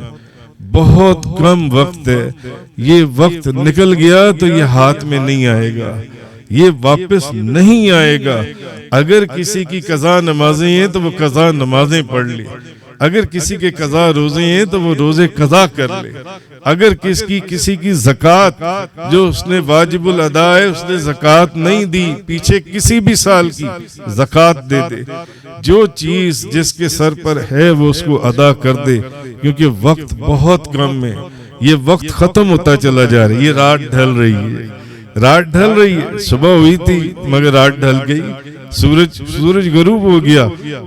بہت کم وقت ہے. یہ وقت نکل گیا تو یہ ہاتھ میں نہیں آئے گا, یہ واپس نہیں آئے گا. اگر کسی کی قضا نمازیں ہیں تو وہ قضا نمازیں پڑھ لے, اگر کسی کے قضا روزے ہیں تو وہ روزے قضا کر لے, اگر کسی کی زکوٰۃ جو اس نے واجب الادا ہے اس نے زکوٰۃ نہیں دی, پیچھے کسی بھی سال کی زکوٰۃ دے دے. جو چیز جس کے سر پر ہے وہ اس کو ادا کر دے, کیونکہ وقت بہت کم ہے. یہ وقت ختم ہوتا چلا جا رہا ہے. یہ رات ڈھل رہی ہے, رات ڈھل رہی ہے. صبح ہوئی تھی مگر رات ڈھل گئی, سورج غروب ہو گیا.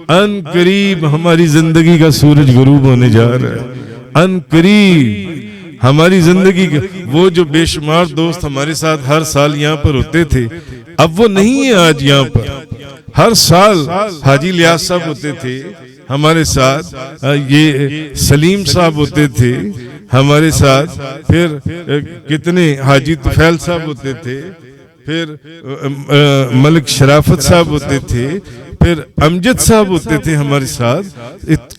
ان قریب ہماری زندگی کا سورج غروب ہونے جا رہا ہے. ان قریب ہماری زندگی کا وہ جو بے شمار دوست ہمارے ساتھ ہر سال یہاں پر ہوتے تھے, اب وہ نہیں ہے آج یہاں پر. ہر سال حاجی لیاس صاحب ہوتے تھے ہمارے ساتھ, یہ سلیم صاحب ہوتے تھے ہمارے ساتھ, پھر کتنے حاجی طفیل صاحب ہوتے تھے, پھر ملک شرافت صاحب ہوتے تھے, پھر امجد صاحب ہوتے تھے ہمارے ساتھ.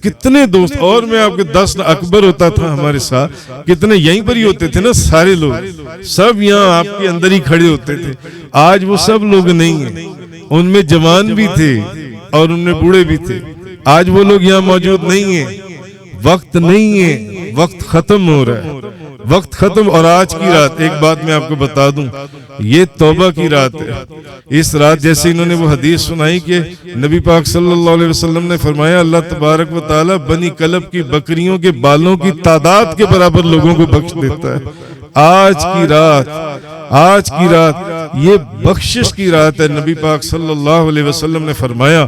کتنے دوست, اور میں آپ کے 10 اکبر ہوتا تھا ہمارے ساتھ, کتنے یہیں پر ہی ہوتے تھے نا سارے لوگ, سب یہاں آپ کے اندر ہی کھڑے ہوتے تھے. آج وہ سب لوگ نہیں ہیں, ان میں جوان بھی تھے اور ان میں بوڑھے بھی تھے. آج وہ لوگ یہاں موجود نہیں ہیں. وقت نہیں ہے, وقت ختم ہو رہا ہے, وقت ختم. اور آج کی رات ایک بات میں آپ کو بتا دوں, یہ توبہ کی رات ہے. اس رات جیسے انہوں نے وہ حدیث سنائی کہ نبی پاک صلی اللہ علیہ وسلم نے فرمایا اللہ تبارک و تعالی بنی کلب کی بکریوں کے بالوں کی تعداد کے برابر لوگوں کو بخش دیتا ہے. آج کی رات, آج کی رات یہ بخشش کی رات ہے. نبی پاک صلی اللہ علیہ وسلم نے فرمایا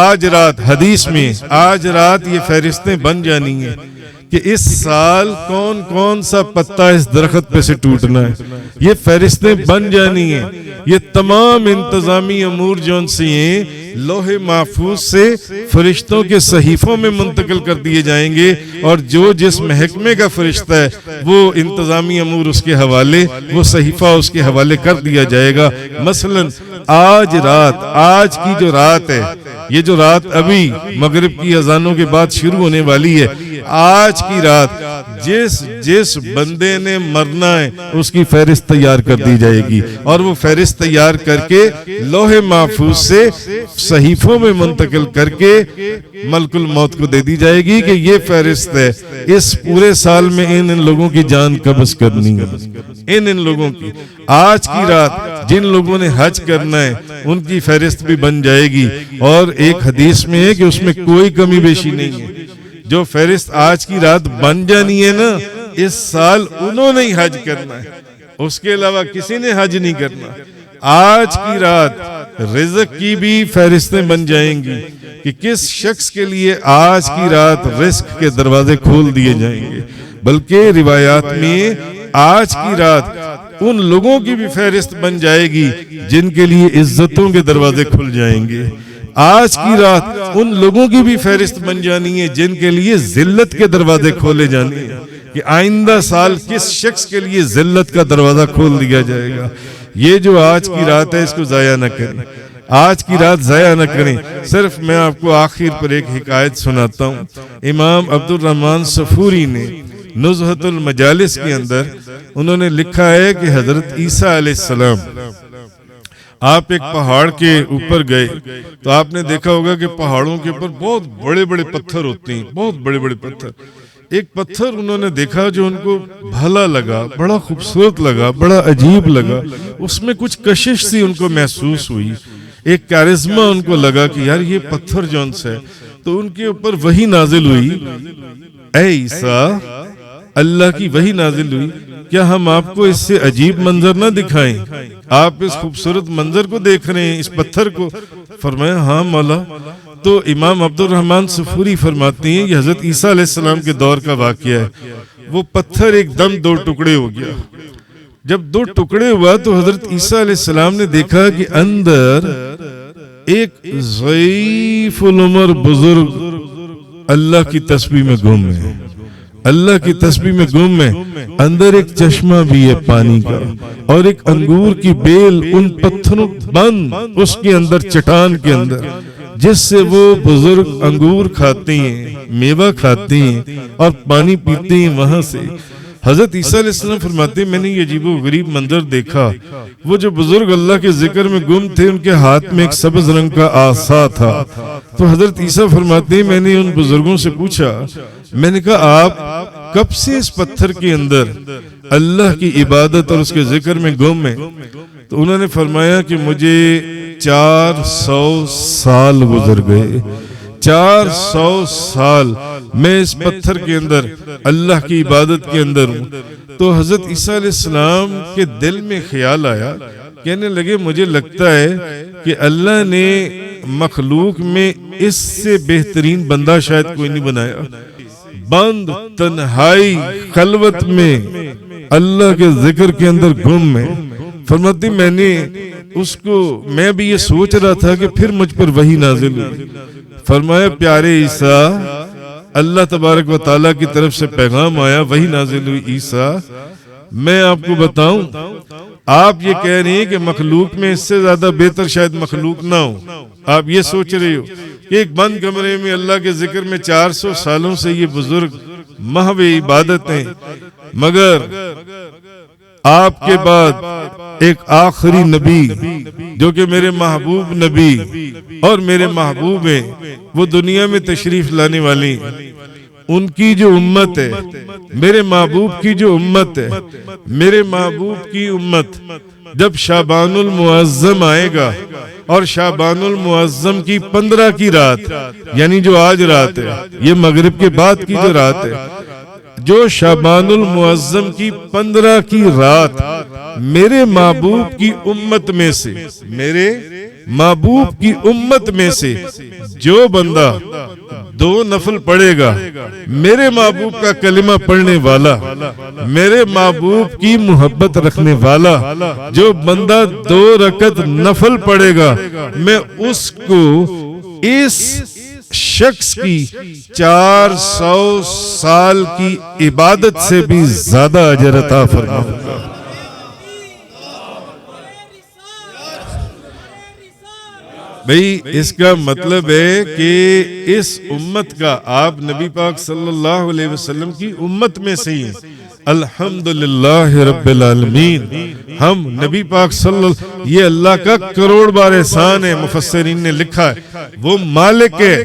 آج رات, حدیث میں آج رات یہ فہرستیں بن جانی ہیں کہ اس سال کون کون سا پتا اس درخت پہ سے ٹوٹنا ہے. یہ فہرستیں بن جانی ہیں. یہ تمام انتظامی امور جون سی ہیں لوح محفوظ سے فرشتوں کے صحیفوں میں منتقل کر دیے جائیں گے, اور جو جس محکمے کا فرشتہ ہے وہ انتظامی امور اس کے حوالے, وہ صحیفہ اس کے حوالے کر دیا جائے گا. مثلا آج رات, آج کی جو رات ہے, یہ جو رات ابھی مغرب کی اذانوں کے بعد شروع ہونے والی ہے, آج کی رات جس بندے نے مرنا ہے اس کی فہرست تیار کر دی جائے گی, اور وہ فہرست تیار کر کے لوح محفوظ سے صحیفوں میں منتقل کر کے ملک الموت کو دے دی جائے گی کہ یہ فہرست ہے, اس پورے سال میں ان لوگوں کی جان قبض کرنی ہے, ان لوگوں کی. آج کی رات جن لوگوں نے حج کرنا ہے ان کی فہرست بھی بن جائے گی, اور ایک حدیث میں ہے کہ اس میں کوئی کمی بیشی نہیں ہے. جو فہرست آج کی رات بن جانی ہے نا, اس سال انہوں نے حج کرنا ہے, اس کے علاوہ کسی نے حج نہیں کرنا. آج کی رات رزق کی بھی فہرستیں بن جائیں گی کہ کس شخص کے لیے آج کی رات رزق کے دروازے کھول دیے جائیں گے. بلکہ روایات میں آج کی رات ان لوگوں کی بھی فہرست بن جائے گی جن کے لیے عزتوں کے دروازے کھل جائیں گے. آج کی رات ان لوگوں کی بھی فہرست بن جانی ہے جن کے لیے ذلت کے دروازے کھولے جانے ہیں کہ آئندہ سال کس شخص کے لیے ذلت کا دروازہ کھول دیا جائے گا. یہ جو آج کی رات ہے اس کو ضائع نہ کریں, آج کی رات ضائع نہ کریں. صرف میں آپ کو آخر پر ایک حکایت سناتا ہوں. امام عبد الرحمن صفوری نے نزہۃ المجالس کے اندر انہوں نے لکھا ہے کہ حضرت عیسیٰ علیہ السلام, آپ ایک پہاڑ کے اوپر گئے تو آپ نے دیکھا ہوگا کہ پہاڑوں کے اوپر بہت بڑے بڑے پتھر ہوتے ہیں, بہت بڑے بڑے پتھر. ایک پتھر انہوں نے دیکھا جو ان کو بھلا لگا، بڑا خوبصورت لگا، بڑا عجیب لگا، اس میں کچھ کشش سی ان کو محسوس ہوئی، ایک کارزما ان کو لگا کہ یار یہ پتھر جون سے، تو ان کے اوپر وحی نازل ہوئی، اے عیسیٰ، اللہ کی وحی نازل ہوئی، کیا ہم آپ کو اس سے عجیب منظر نہ دکھائیں؟ آپ اس خوبصورت منظر کو دیکھ رہے ہیں، اس پتھر کو؟ فرمایا ہاں مولا۔ تو امام عبد الرحمن صفوری فرماتے ہیں یہ حضرت عیسیٰ علیہ السلام کے دور کا واقعہ ہے، وہ پتھر ایک دم 2 ٹکڑے ہو گیا۔ جب 2 ٹکڑے ہوا تو حضرت عیسیٰ علیہ السلام نے دیکھا کہ اندر ایک ضعیف العمر بزرگ اللہ کی تسبیح میں گم ہے، اللہ کی تسبیح میں گم ہے، اندر ایک چشمہ بھی ہے پانی کا، اور ایک انگور کی بیل ان پتھروں بند اس کے اندر، چٹان کے اندر، جس سے وہ بزرگ انگور کھاتے ہیں، میوہ کھاتے ہیں اور پانی پیتے ہیں وہاں سے۔ حضرت عیسیٰ علیہ السلام فرماتے ہیں میں نے یہ عجیب و غریب منظر دیکھا، وہ جو بزرگ اللہ کے ذکر میں گم تھے ان کے ہاتھ میں ایک سبز رنگ کا عصا تھا۔ تو حضرت عیسیٰ فرماتے ہیں میں نے ان بزرگوں سے پوچھا، میں نے کہا آپ کب سے اس پتھر کے اندر اللہ کی عبادت اور اس کے ذکر میں گم ہیں؟ تو انہوں نے فرمایا کہ مجھے 400 سال گزر گئے، 400 سال میں اس پتھر کے اندر اللہ کی عبادت کے اندر ہوں۔ تو حضرت عیسیٰ علیہ السلام کے دل میں خیال آیا، کہنے لگے مجھے لگتا ہے کہ اللہ نے مخلوق میں اس سے بہترین بندہ شاید کوئی نہیں بنایا، بند تنہائی خلوت میں اللہ کے ذکر کے اندر گم ہے۔ فرماتی میں نے اس کو، میں بھی یہ سوچ رہا تھا کہ پھر مجھ پر وحی نازل ہوئی۔ فرمایا پیارے عیسیٰ، اللہ تبارک و تعالیٰ کی طرف سے پیغام آیا، وحی نازل ہوئی، عیسیٰ میں آپ کو بتاؤں، آپ یہ کہہ رہے ہیں کہ مخلوق میں اس سے زیادہ بہتر شاید مخلوق نہ ہو، آپ یہ سوچ رہے ہو کہ ایک بند کمرے میں اللہ کے ذکر میں 400 سالوں سے یہ بزرگ محو عبادت ہیں، مگر آپ کے بعد ایک آخری نبی جو کہ میرے محبوب نبی اور میرے محبوب ہیں، وہ دنیا میں تشریف لانے والی ہیں، ان کی جو امت ہے، میرے محبوب کی جو امت ہے، میرے محبوب کی امت جب شعبان المعظم آئے گا، اور شعبان المعظم کی 15 کی رات، یعنی جو آج رات ہے، یہ مغرب کے بعد کی جو رات ہے، جو شعبان المعظم کی 15 کی رات میرے محبوب کی امت میں سے، میرے محبوب کی امت میں سے جو بندہ 2 نفل پڑھے گا، میرے محبوب کا کلمہ پڑھنے والا، میرے محبوب کی محبت رکھنے والا، جو بندہ 2 رکعت نفل پڑھے گا، میں اس کو اس شخص کی 400 سال کی عبادت سے بھی زیادہ اجر عطا فرماؤں گا۔ بھئی اس کا مطلب ہے کہ اس امت کا، آپ نبی پاک صلی اللہ علیہ وسلم کی امت میں سے ہی ہیں۔ الحمدللہ رب العالمین، ہم نبی پاک صلی اللہ، یہ اللہ کا کروڑ بار احسان ہے، مفسرین نے لکھا ہے، وہ مالک ہے،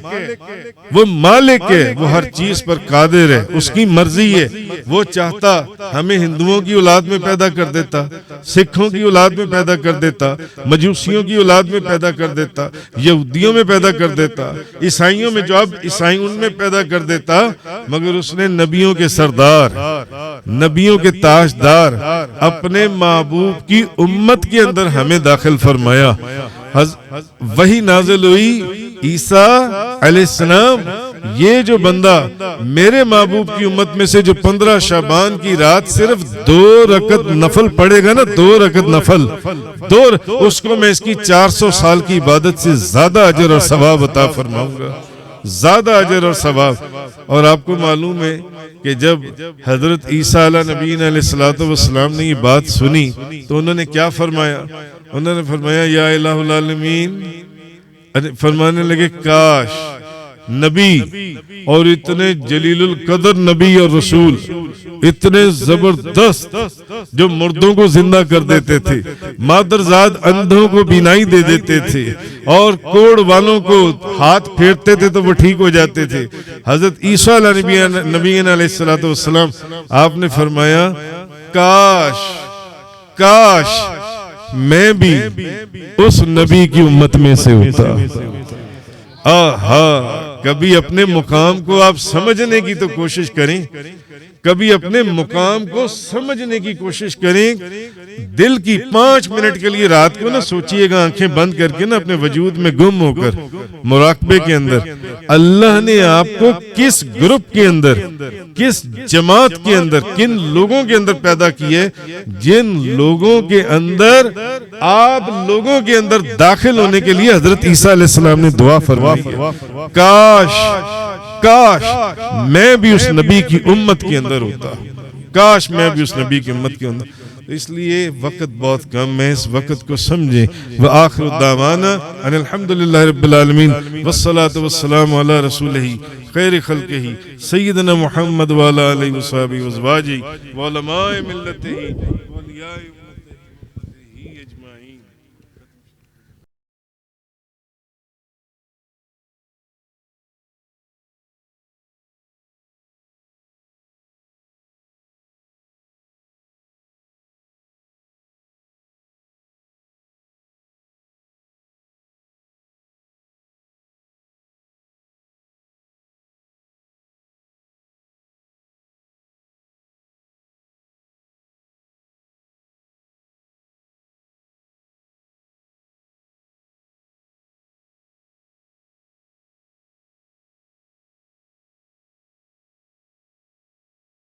وہ مالک ہے، وہ ہر چیز پر قادر ہے، اس کی مرضی ہے، وہ چاہتا ہمیں ہندوؤں کی اولاد میں پیدا کر دیتا، سکھوں کی اولاد میں پیدا کر دیتا، مجوسیوں کی اولاد میں پیدا کر دیتا، یہودیوں میں پیدا کر دیتا، عیسائیوں میں جو اب عیسائی ان میں پیدا کر دیتا، مگر اس نے نبیوں کے سردار، نبیوں کے تاجدار، اپنے محبوب کی امت کے اندر ہمیں داخل فرمایا۔ وہی نازل ہوئی، عیسیٰ علیہ السلام، یہ جو بندہ میرے محبوب کی امت میں سے جو 15 شعبان کی رات صرف 2 رکعت نفل پڑھے گا نا، 2 رکعت نفل، اس کو میں اس کی 400 سال کی عبادت سے زیادہ اجر اور ثواب عطا فرماؤں گا، زیادہ اجر اور ثواب۔ اور آپ کو معلوم ہے کہ جب حضرت عیسیٰ علیہ نبینا علیہ السلام نے یہ بات سنی تو انہوں نے کیا فرمایا؟ انہوں نے فرمایا یا الہ العالمین، فرمانے لگے نبی اور اتنے جلیل القدر نبی اور رسول، اتنے زبردست جو مردوں کو زندہ کر دیتے تھے، مادرزاد اندھوں کو بینائی دے دیتے تھے، اور کوڑ والوں کو ہاتھ پھیرتے تھے تو وہ ٹھیک ہو جاتے تھے۔ حضرت عیسیٰ نبی علیہ السلام آپ نے فرمایا کاش میں بھی اس نبی کی امت میں سے ہوتا۔ کبھی اپنے مقام کو آپ سمجھنے کی تو کوشش کریں، کبھی اپنے مقام کو سمجھنے کی کوشش کریں۔ دل کی 5 منٹ کے لیے رات کو نہ سوچئے گا، آنکھیں بند کر کے نا اپنے وجود میں گم ہو کر مراقبے کے اندر، اللہ نے آپ کو کس گروپ کے اندر، کس جماعت کے اندر، کن لوگوں کے اندر پیدا کیے، جن لوگوں کے اندر آپ لوگوں کے اندر داخل ہونے کے لیے حضرت عیسیٰ علیہ السلام نے دعا فرمائی ہے، کاش میں بھی اس نبی کی امت کے اندر ہوتا، کاش میں بھی اس نبی کی امت کے اندر۔ اس لیے وقت بہت کم ہے، اس وقت کو سمجھیں۔ وآخر دعوانا ان الحمدللہ رب العالمین والصلاة والسلام علی رسولہ خیر خلقہ سیدنا محمد وعلی آلہ وصحبہ وازواجہ وعلماء ملتہ واولیاء امتہ اجمعین۔